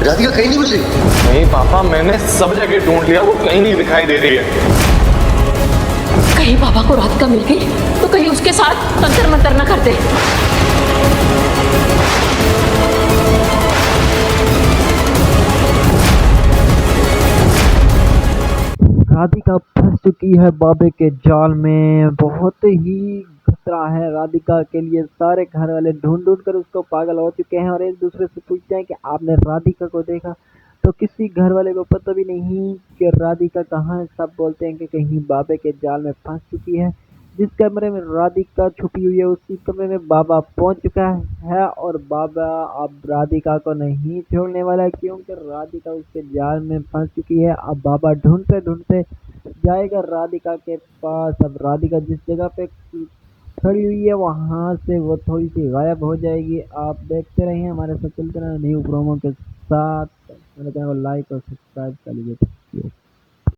राधिका कहीं नहीं मिल रही। नहीं पापा, मैंने सब जगह ढूंढ लिया, वो कहीं नहीं दिखाई दे रही है। कहीं बाबा को राधिका मिल गई तो कहीं उसके साथ तंत्र मंत्र न कर दे। राधिका फंस चुकी है बाबे के जाल में। बहुत ही खतरा है राधिका के लिए। सारे घर वाले ढूंढ ढूंढ कर उसको पागल हो चुके हैं और एक दूसरे से पूछते हैं कि आपने राधिका को देखा? तो किसी घर वाले को पता भी नहीं कि राधिका कहाँ है। सब बोलते हैं कि कहीं बाबे के जाल में फंस चुकी है। जिस कमरे में राधिका छुपी हुई है उसी कमरे में बाबा पहुंच चुका है और बाबा अब राधिका को नहीं छोड़ने वाला है, क्योंकि राधिका उसके जाल में फंस चुकी है। अब बाबा ढूंढते ढूंढते जाएगा राधिका के पास। अब राधिका जिस जगह पे खड़ी हुई है वहां से वो थोड़ी सी गायब हो जाएगी। आप देखते रहिए हमारे साथ, चलते रहे न्यू प्रोमो के साथ। मेरे चैनल को लाइक और सब्सक्राइब कर लीजिए।